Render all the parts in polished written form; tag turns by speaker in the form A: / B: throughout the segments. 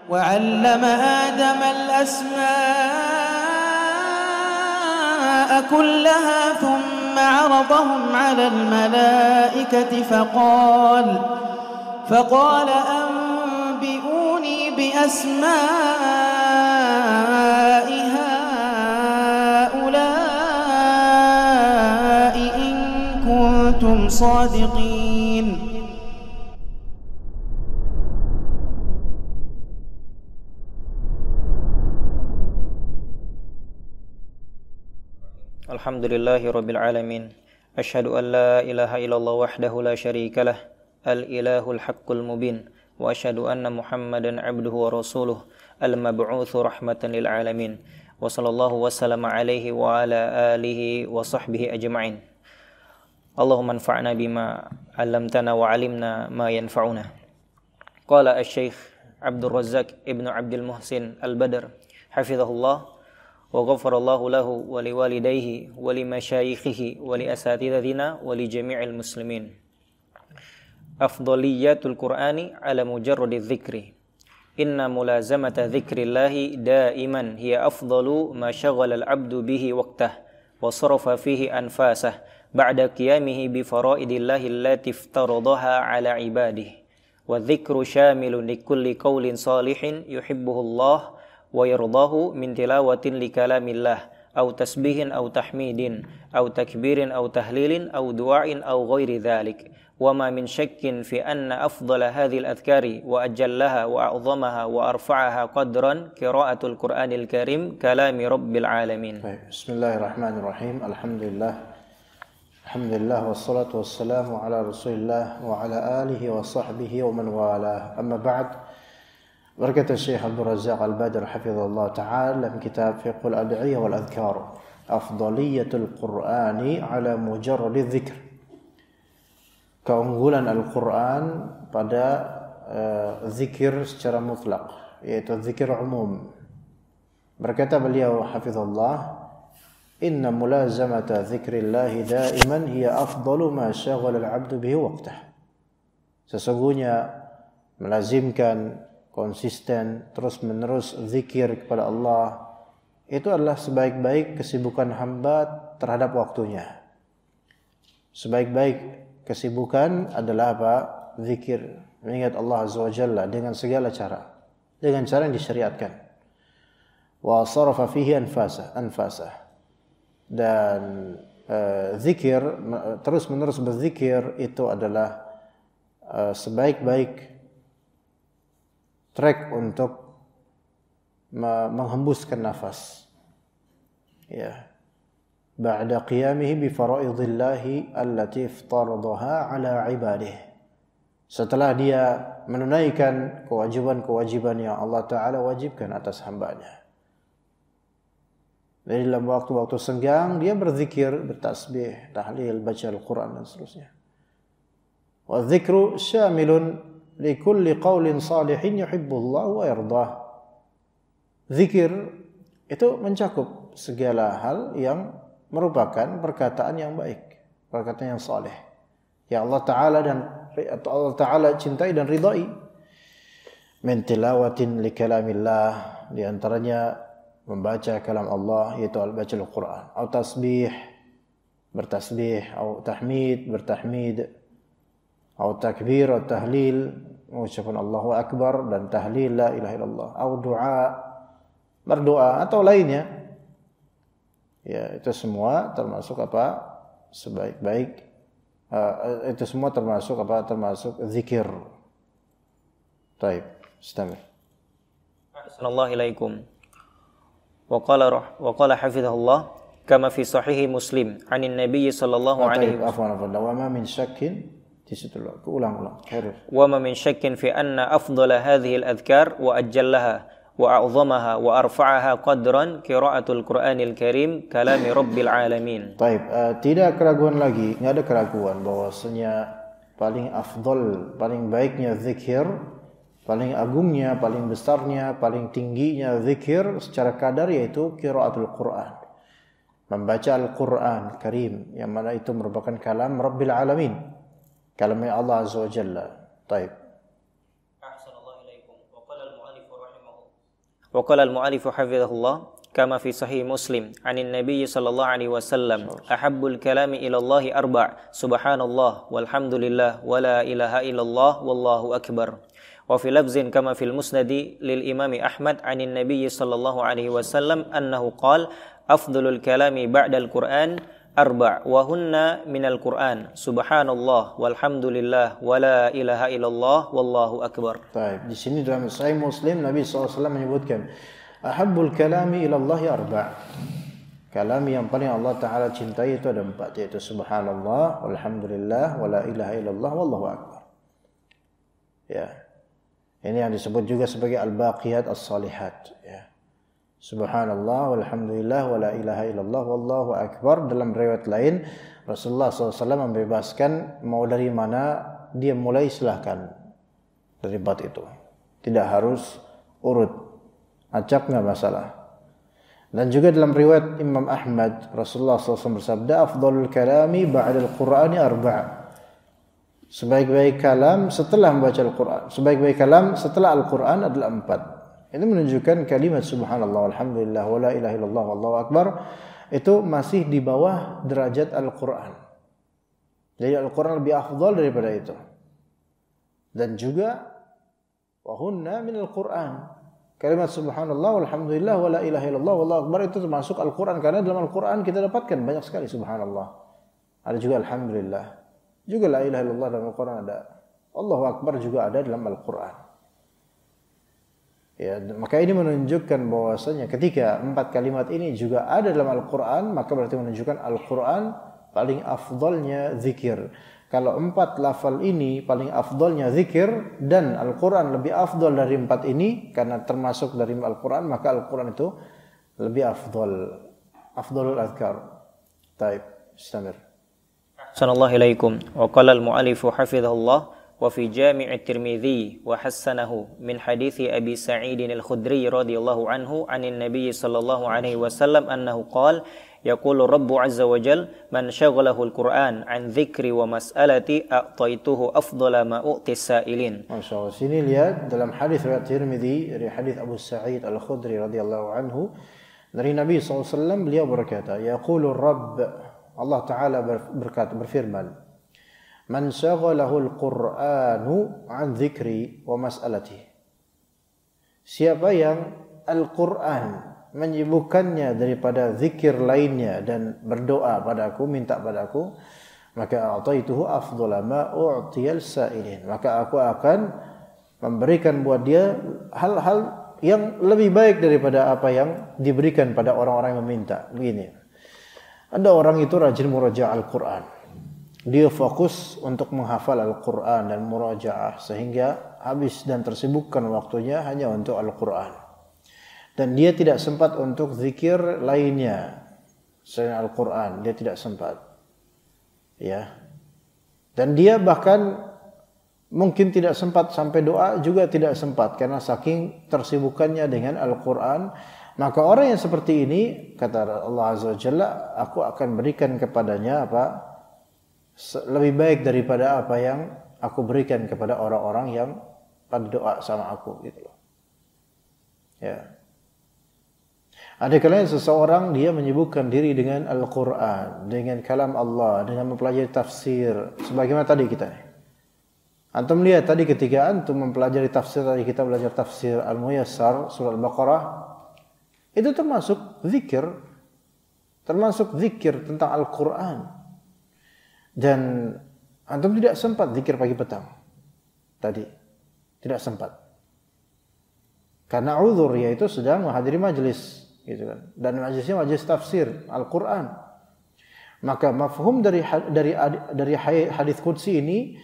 A: وعلم آدم الأسماء كلها ثم عرضهم على الملائكة فقال أنبئوني بأسماء هؤلاء إن كنتم صادقين.
B: Alhamdulillahi Rabbil Alamin. Ashhadu an la ilaha illallah wahdahu la syarika lah, al-ilahul haqqul mubin. Wa ashhadu anna Muhammadan abduhu wa rasuluh, al-mab'utsu rahmatan lil alamin. Wa sallallahu wa sallama alaihi wa ala alihi wa sahbihi ajma'in. Allahumma anfa'na bima 'allamtana wa 'allimna ma yanfa'una. Qala asy-syaikh Abdul Razzaq ibnu Abdul Muhsin Al-Badr hafizahullah wa ghafarallahu lahu wa liwalidayhi wa limasyayikhihi wa liasatidatina wa li jami'il muslimin. Afdaliyatul Qur'ani ala mujarradi dzikri. Inna mulazamata dzikrillahi daiman hiya afdalu ma syaghala al-'abdu bihi waqtah wa sarafa fihi anfasah ba'da qiyamihi bi faraidillahi allati iftaradaha ala ibadihi. Wa dzikru syamilun likulli qaulin salihin yuhibbuhu Allah wa yardahu min tilawatin li kalamillah aw tasbihin aw tahmidin aw takbirin aw tahlilin aw du'ain aw ghairi dhalik. Wa ma min syakkin fi anna afdala hadhil adhkari wa ajallaha wa a'zamaha wa arfa'aha qadran qira'atul Qur'anil Karim kalami rabbil alamin.
C: Bismillahirrahmanirrahim. Alhamdulillah wassalatu wassalamu ala Rasulillah wa ala alihi wa sahbihi wa man walah. Amma ba'd. Berkata Syekh Abdul Razzaq Al-Badr hafizahullah ta'ala dalam kitab Fiqhul Ad'iyah wal Adhkar, afdaliyatul Qur'ani ala mujarradi dzikr. Keunggulan Al-Qur'an pada zikir secara mutlak, yaitu zikir umum. Berkata beliau hafizahullah, inna mulazamata dzikrillahi daiman hiya afdalu ma syaghala al-'abdu bihi waqtah. Sesungguhnya melazimkan konsisten terus-menerus zikir kepada Allah itu adalah sebaik-baik kesibukan hamba terhadap waktunya. Sebaik-baik kesibukan adalah apa? Zikir, mengingat Allah Azza wa Jalla dengan segala cara, dengan cara yang disyariatkan. Wa sarafa fihi anfasah. Dan zikir, terus-menerus berzikir itu adalah sebaik-baik trek untuk menghembuskan nafas. Ya. Ba'da qiyamihi bi faraidillahi allati iftaradaha ala ibadihi. Setelah dia menunaikan kewajiban-kewajiban yang Allah Ta'ala wajibkan atas hambanya. Jadi dalam waktu-waktu senggang dia berzikir, bertasbih, tahlil, baca Al-Quran dan seterusnya. Wa dzikru syamilun likulli qaulin salihin yuhibbullah wa yardah. Zikir itu mencakup segala hal yang merupakan perkataan yang baik, perkataan yang saleh, yang Allah Ta'ala cintai dan ridai. Min tilawatin li kalamillah, di antaranya membaca kalam Allah, yaitu baca Al-Quran, atau tasbih, bertasbih, atau tahmid, bertahmid, atau takbir atau tahlil, mengucapkan Allahu Akbar dan tahlil la ilaha illallah, atau doa, berdoa atau lainnya. Ya, itu semua termasuk apa? Sebaik-baik itu semua termasuk apa? Termasuk zikir. Baik, istamir.
B: Assalamualaikum ilaikum. Wa qala hafizahullah kama fi sahih Muslim 'anin Nabiy sallallahu alaihi wasallam.
C: Wa ma min syakkin di situ lah, ulang.
B: Wa ma min syakkin fi anna afdala hadhihi al-adhkar wa ajallaha wa a'zamaha wa arfa'aha qadran qira'atul Qur'anil Karim kalami rabbil alamin.
C: Baik, tidak keraguan lagi, enggak ada keraguan bahwasanya paling afdal, paling baiknya zikir, paling agungnya, paling besarnya, paling tingginya zikir secara kadar yaitu qira'atul Qur'an. Membaca Al-Qur'an Karim, yang mana itu merupakan kalam Rabbil Alamin. Kalamnya Allah Azza wa Jalla. Taib.
B: Ahsanallahu ilaikum. Wa qala al-mu'allif Wa qala al-mu'allif hafizahullah kama fi sahih Muslim 'anil Nabiy sallallahu alaihi wasallam ahabbul kalami ila Allah arba' subhanallah walhamdulillah wala ilaha illallah wallahu akbar. Wa fi lafzin kama fil musnadi lil Imam Ahmad 'anil Nabiy sallallahu alaihi wasallam annahu qala afdhalul kalami ba'dal Qur'an arba' wa hunna minal Qur'an subhanallah walhamdulillah wala ilaha illallah wallahu akbar.
C: Baik, di sini dalam Sahih Muslim Nabi SAW menyebutkan ahabbul kalami ila Allah arba'. Kalam yang paling Allah Taala cintai itu ada 4, yaitu subhanallah walhamdulillah wala ilaha illallah wallahu akbar. Ya. Ini yang disebut juga sebagai al-baqiyat as-salihat, ya. Subhanallah walhamdulillah wala ilaha illallah wallahu akbar. Dalam riwayat lain Rasulullah SAW membebaskan mau dari mana dia mulai, silahkan dari bab itu, tidak harus urut, acak nggak masalah. Dan juga dalam riwayat Imam Ahmad Rasulullah SAW bersabda afdhalul kalami ba'dal Qur'ani arba'. Sebaik-baik kalam setelah membaca Al-Quran, sebaik-baik kalam setelah Al-Quran adalah 4. Ini menunjukkan kalimat subhanallah walhamdulillah wala ilaha illallah wallahu akbar itu masih di bawah derajat Al-Quran. Jadi Al-Quran lebih afdal daripada itu. Dan juga wahunna minal Quran. Kalimat subhanallah walhamdulillah wala ilaha illallah wallahu akbar itu termasuk Al-Quran, karena dalam Al-Quran kita dapatkan banyak sekali subhanallah. Ada juga alhamdulillah. Juga la ilaha illallah dalam Al-Quran ada. Allahu akbar juga ada dalam Al-Quran. Ya, maka ini menunjukkan bahwasanya ketika 4 kalimat ini juga ada dalam Al-Quran, maka berarti menunjukkan Al-Quran paling afdalnya zikir. Kalau 4 lafal ini paling afdalnya zikir dan Al-Quran lebih afdal dari 4 ini karena termasuk dari Al-Quran, maka Al-Quran itu lebih afdal, afdalul azkar. Taib, istamir.
B: Sallallahu alaikum. Wa qala al-mu'allif hafizahullah wa fi Jami' at-Tirmidzi wa hassanahu min hadithi Abi Sa'id al-Khudri radhiyallahu anhu 'anil Nabiy sallallahu alaihi wasallam annahu qala yaqulu Rabbu 'azza wa jalla man syaghalahu al-Qur'an 'an dzikri wa mas'alati a'taituhu afdhala ma u'ti sa'ilin.
C: Masyaallah. Sini lihat dalam hadis riwayat Tirmidzi dari hadis Abu Sa'id al-Khudri radhiyallahu anhu dari Nabi SAW, beliau berkata yaqulu Rabb, Allah Ta'ala berkata, berfirman, man syaghalahu al-Qur'anu 'an dzikri wa mas'alati. Siapa yang Al-Qur'an menyibukkannya daripada zikir lainnya dan berdoa padaku, minta padaku, maka a'taituhu afdhala ma u'tiyal sa'ilin. Maka aku akan memberikan buat dia hal-hal yang lebih baik daripada apa yang diberikan pada orang-orang yang meminta. Begini. Ada orang itu rajin murajaah Al-Qur'an. Dia fokus untuk menghafal Al-Qur'an dan murajaah sehingga habis dan tersibukkan waktunya hanya untuk Al-Qur'an. Dan dia tidak sempat untuk zikir lainnya selain Al-Qur'an, dia tidak sempat. Ya. Dan dia bahkan mungkin tidak sempat sampai doa juga tidak sempat karena saking tersibukannya dengan Al-Qur'an. Maka orang yang seperti ini, kata Allah Azza wa Jalla, aku akan berikan kepadanya apa? Lebih baik daripada apa yang aku berikan kepada orang-orang yang pada doa sama aku, gitu loh. Ya. Ada kalanya seseorang dia menyibukkan diri dengan Al-Quran, dengan kalam Allah, dengan mempelajari tafsir. Sebagaimana tadi kita. Antum lihat tadi ketika antum mempelajari tafsir, tadi kita belajar tafsir Al-Muyassar, surah Al-Baqarah, itu termasuk zikir. Termasuk zikir tentang Al-Quran. Dan antum tidak sempat zikir pagi petang. Tadi. Tidak sempat. Karena uzur, yaitu sedang menghadiri majelis. Gitu kan. Dan majelisnya majelis tafsir Al-Quran. Maka mafhum dari hadis qudsi ini,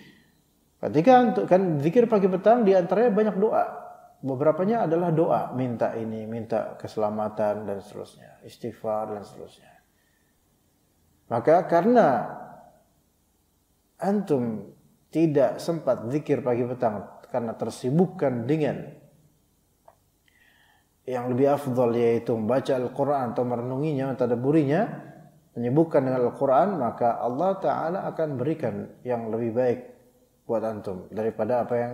C: ketika kan zikir pagi petang di antaranya banyak doa. Beberapanya adalah doa, minta ini, minta keselamatan dan seterusnya, istighfar dan seterusnya. Maka karena antum tidak sempat zikir pagi petang karena tersibukkan dengan yang lebih afdal, yaitu membaca Al-Quran atau merenunginya, mentadabburinya, menyibukkan dengan Al-Quran, maka Allah Ta'ala akan berikan yang lebih baik buat antum daripada apa yang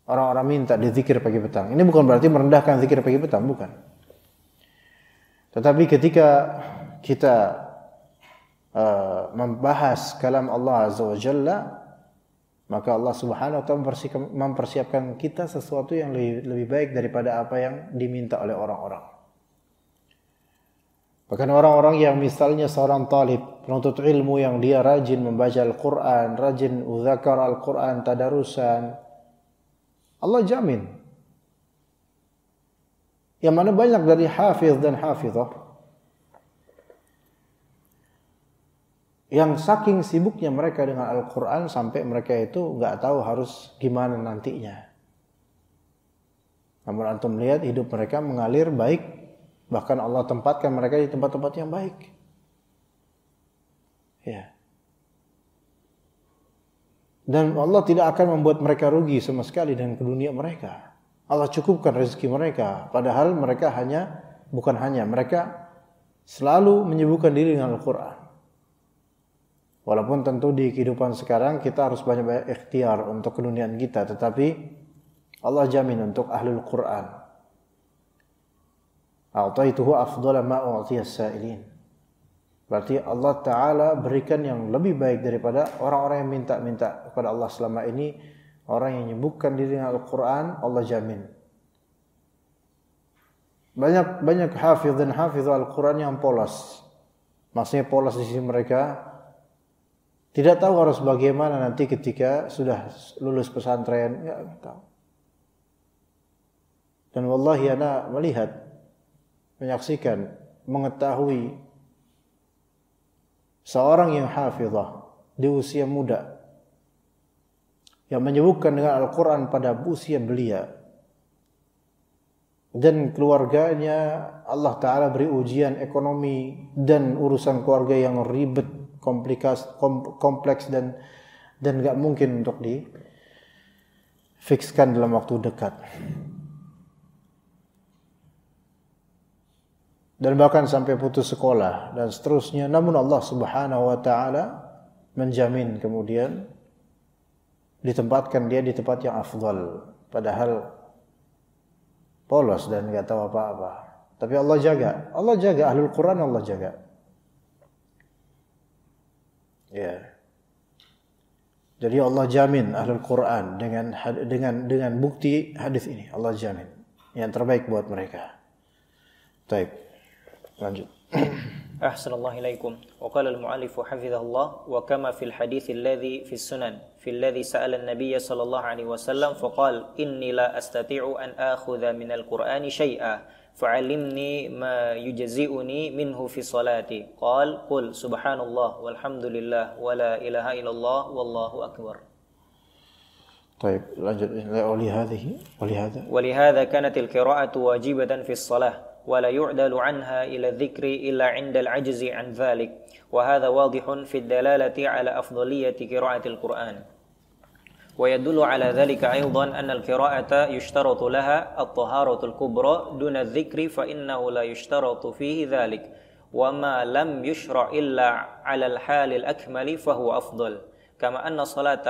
C: Orang-orang minta di zikir pagi petang. Ini bukan berarti merendahkan zikir pagi petang, bukan. Tetapi ketika kita membahas kalam Allah Azza wa Jalla, maka Allah Subhanahu wa taala mempersiapkan kita sesuatu yang lebih baik daripada apa yang diminta oleh orang-orang. Bahkan orang-orang yang misalnya seorang talib, penuntut ilmu yang dia rajin membaca Al-Quran, rajin udzakar Al-Quran, tadarusan, Allah jamin. Yang mana banyak dari hafiz dan hafizah yang saking sibuknya mereka dengan Al-Quran sampai mereka itu nggak tahu harus gimana nantinya. Namun antum melihat hidup mereka mengalir baik, bahkan Allah tempatkan mereka di tempat-tempat yang baik. Ya. Dan Allah tidak akan membuat mereka rugi sama sekali dengan dunia mereka. Allah cukupkan rezeki mereka. Padahal mereka mereka selalu menyibukkan diri dengan Al-Quran. Walaupun tentu di kehidupan sekarang kita harus banyak-banyak ikhtiar untuk keduniaan kita. Tetapi Allah jamin untuk ahlul Quran. A'taituhu afdala ma u'tiyas sa'ilin. Berarti Allah Ta'ala berikan yang lebih baik daripada orang-orang yang minta-minta kepada Allah selama ini. Orang yang menyibukkan diri dengan Al-Quran, Allah jamin. Banyak hafiz dan hafiz Al-Quran yang polos. Maksudnya polos di sisi mereka tidak tahu harus bagaimana nanti ketika sudah lulus pesantren. Enggak tahu. Dan wallahi ana melihat, menyaksikan, mengetahui seorang yang hafizah di usia muda yang menyebutkan dengan Al-Quran pada usia belia dan keluarganya Allah Ta'ala beri ujian ekonomi dan urusan keluarga yang ribet, kompleks dan gak mungkin untuk difikskan dalam waktu dekat. Dan bahkan sampai putus sekolah dan seterusnya. Namun Allah Subhanahu wa Ta'ala menjamin kemudian ditempatkan dia di tempat yang afdal, padahal polos dan enggak tahu apa-apa. Tapi Allah jaga ahlul Quran, Allah jaga. Ya. Jadi Allah jamin ahlul Quran dengan bukti hadis ini. Allah jamin yang terbaik buat mereka. Baik. Lanjut.
B: Ahsanallahu ilaikum. Wa qala al-mu'allif hafizahullah wa kama fil hadits alladhi fi sunan fi alladhi sa'ala an-nabiy sallallahu alaihi wasallam faqala inni la astati'u an akhudha min al-Qur'ani shay'a fa'allimni ma yujzi'uni minhu fi salati. Qala qul subhanallah walhamdulillah wa la ilaha illallah wallahu akbar.
C: طيب lanjut.
B: ولهذا كانت القراءة واجبة في الصلاة ولا يعدل عنها إلى الذكر إلا عند العجز عن ذلك وهذا واضح في الدلالة على أفضلية قراءة القرآن ويدل على ذلك أيضا أن القراءة يشترط لها الطهارة الكبرى دون الذكر فإنه لا يشترط فيه ذلك وما لم يشرع إلا على الحال الأكمل فهو أفضل كما أن الصلاة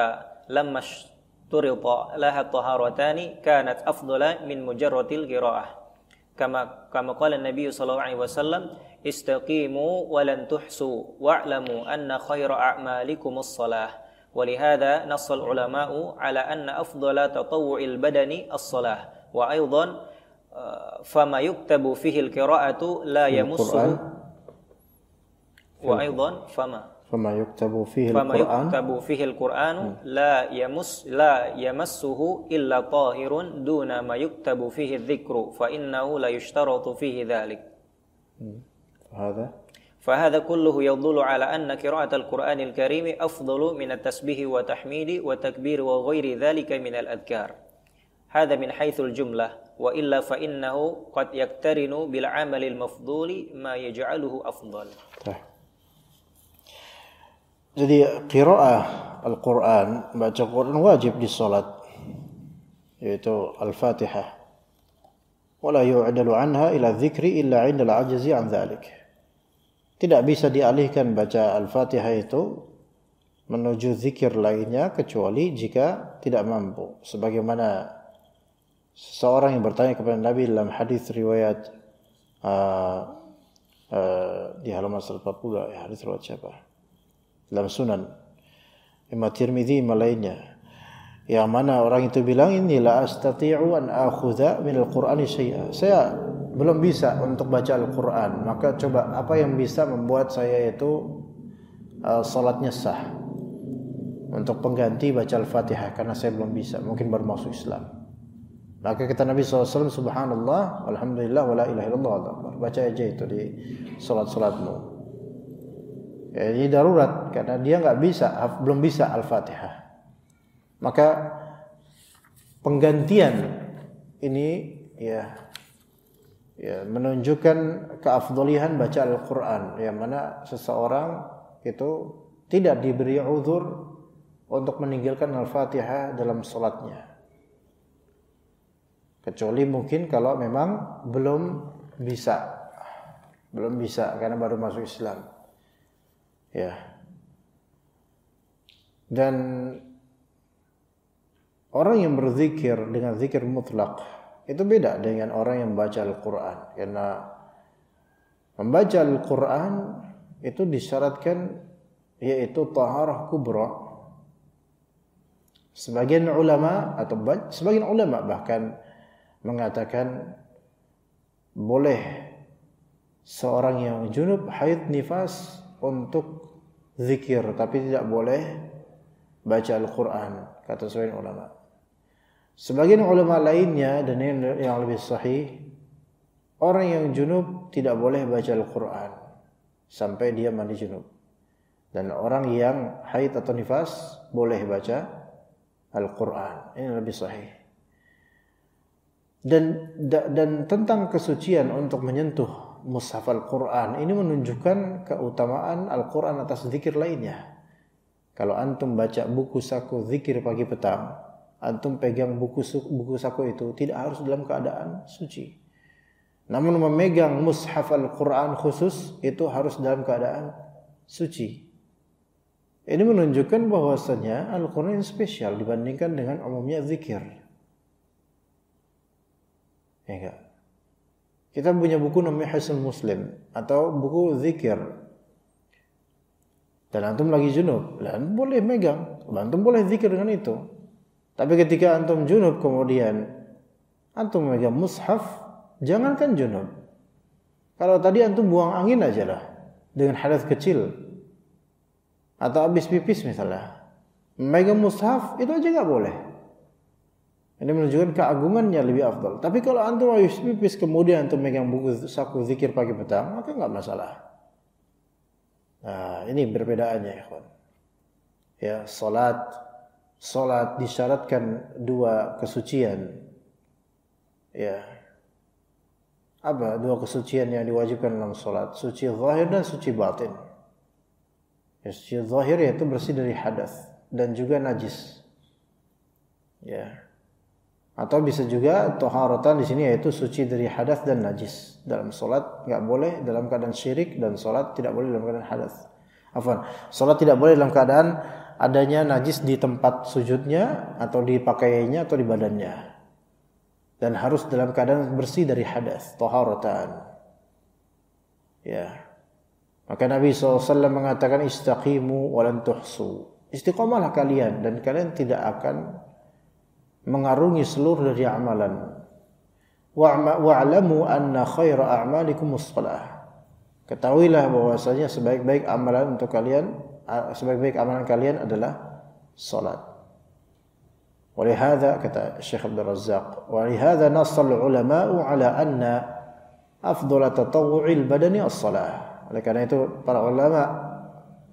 B: لما اشترط لها الطهارتان كانت أفضل من مجرد القراءة كما قال النبي صلى الله عليه وسلم استقيموا ولن تحصوا واعلموا أن خير أعمالكم الصلاة ولهذا نص العلماء على أن أفضل تطوع البدن الصلاة وأيضا فما يكتب فيه القراءة لا يمسه وأيضا فما يكتب فيه القرآن لا يمسه إلا طاهر دون ما يكتب فيه الذكر فإنه لا يشترط فيه ذلك فهذا كله يدل على أن قراءة القرآن الكريم أفضل من التسبيح وتحميد وتكبير وغير ذلك من الأذكار هذا من حيث الجملة وإلا فإنه قد يقترن بالعمل المفضول ما يجعله أفضل.
C: Jadi qiraah Al-Quran, baca Quran wajib di salat, yaitu Al-Fatihah. Wala yu'dalu anha ila dzikri illa 'inda al-'ajzi 'an dzalik. Tidak bisa dialihkan baca Al-Fatihah itu menuju zikir lainnya kecuali jika tidak mampu. Sebagaimana seseorang yang bertanya kepada Nabi dalam hadis riwayat di halaman 140, ya, hadis riwayat siapa? Dalam Sunan Imam Tirmidzi lainnya, yang mana orang itu bilang, ini la astati'u an akhudha min al-Qur'ani syai'a. Saya belum bisa untuk baca Al-Qur'an, maka coba apa yang bisa membuat saya itu salatnya sah untuk pengganti baca Al-Fatihah, karena saya belum bisa, mungkin baru masuk Islam. Maka kata Nabi SAW, subhanallah, alhamdulillah, wa la ilaha illallah, baca aja itu di salat-salatmu. Ya, ini darurat karena dia belum bisa Al-Fatihah. Maka penggantian ini ya menunjukkan keafdalian baca Al-Quran, yang mana seseorang itu tidak diberi uzur untuk meninggalkan Al-Fatihah dalam salatnya, kecuali mungkin kalau memang belum bisa karena baru masuk Islam. Ya. Dan orang yang berzikir dengan zikir mutlak itu beda dengan orang yang membaca Al-Quran, karena membaca Al-Quran itu disyaratkan yaitu taharah kubra. Sebagian ulama bahkan mengatakan boleh seorang yang junub, haid, nifas untuk zikir, tapi tidak boleh baca Al-Quran, kata sebagian ulama. Sebagian ulama lainnya, dan ini yang lebih sahih, orang yang junub tidak boleh baca Al-Quran sampai dia mandi junub, dan orang yang haid atau nifas boleh baca Al-Quran. Ini lebih sahih. Dan tentang kesucian untuk menyentuh mushaf Al-Quran, ini menunjukkan keutamaan Al-Quran atas zikir lainnya. Kalau antum baca buku saku zikir pagi petang, antum pegang buku saku itu tidak harus dalam keadaan suci. Namun memegang mushaf Al-Quran khusus itu harus dalam keadaan suci. Ini menunjukkan bahwasanya Al-Quran ini spesial dibandingkan dengan umumnya zikir. Ya enggak? Kita punya buku namanya Hisnul Muslim atau buku zikir, dan antum lagi junub, dan boleh megang, antum boleh zikir dengan itu. Tapi ketika antum junub kemudian antum megang mushaf, jangankan junub, kalau tadi antum buang angin aja lah dengan hadas kecil atau habis pipis misalnya, megang mushaf itu aja nggak boleh. Ini menunjukkan keagungannya lebih afdal. Tapi kalau antum habis pipis kemudian antum megang buku saku zikir pagi petang, maka enggak masalah. Nah, ini perbedaannya, ikhwan. Ya, salat disyaratkan dua kesucian. Ya. Apa dua kesucian yang diwajibkan dalam salat? Suci zahir dan suci batin. Ya, suci zahir yaitu bersih dari hadas dan juga najis. Ya. Atau bisa juga taharatan di sini yaitu suci dari hadas dan najis. Dalam salat enggak boleh dalam keadaan syirik, dan salat tidak boleh dalam keadaan hadas. Salat tidak boleh dalam keadaan adanya najis di tempat sujudnya atau di pakaiannya atau di badannya. Dan harus dalam keadaan bersih dari hadas, taharatan. Ya. Maka Nabi SAW mengatakan istaqimu wa lan tuhsu. Istiqomahlah kalian dan kalian tidak akan mengarungi seluruh dari amalan. Wa'lamu anna khaira a'malikum as-shalah. Ketahuilah bahwasanya sebaik-baik amalan kalian adalah salat. Walihada kata Syekh Abdul Razzaq, walihada nassal ulama'u ala anna afdal tatawwu'il badani as-salah. Oleh karena itu para ulama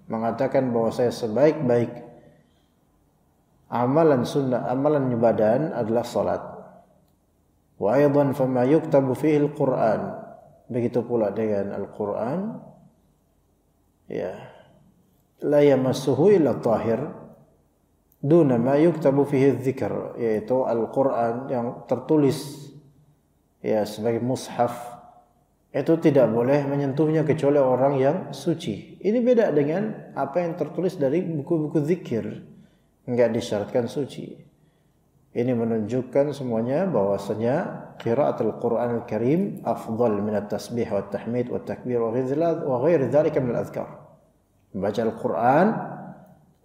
C: mengatakan bahwasanya sebaik-baik amalan sunnah, amalan badan adalah salat. Wa aidan fama yuktabu fihi al-Qur'an. Begitu pula dengan Al-Qur'an. Ya. La yamassuhu illa tahir duna ma yuktabu fihi adh-dzikr, yaitu Al-Qur'an yang tertulis ya sebagai mushaf itu tidak boleh menyentuhnya kecuali orang yang suci. Ini beda dengan apa yang tertulis dari buku-buku zikir. Enggak disyaratkan suci. Ini menunjukkan semuanya bahwasanya qiraatul Qur'anil Karim afdal min at-tasbih wa at-tahmid wa at-takbir wa ghairi dzalika min al-adhkar. Membaca Al-Qur'an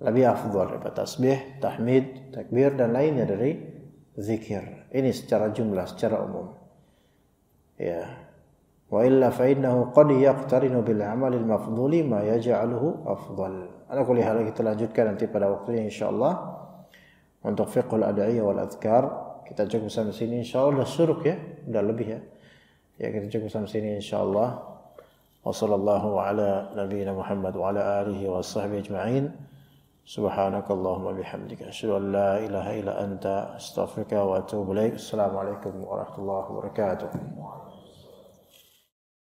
C: lebih afdal daripada tasbih, tahmid, takbir dan lainnya dari zikir. Ini secara jumlah, secara umum. Ya. Wa illa fa innahu qad yaqtarinu bil amalil mafdhuli ma yaj'aluhu afdal. Ala kulli hal kita lanjutkan nanti pada waktunya insyaallah. Untuk fiqhul ad'iyah wal adhkar kita cukup sampai sini insyaallah. Udah suruk ya, udah lebih ya. Ya kita cukup sampai sini insyaallah. Wa sallallahu ala nabiyyina Muhammad wa ala alihi wa sahbihi ajma'in. Subhanakallahumma bihamdika asyhadu an la ilaha illa anta astaghfiruka wa atubu ilaik. Assalamualaikum warahmatullahi wabarakatuh.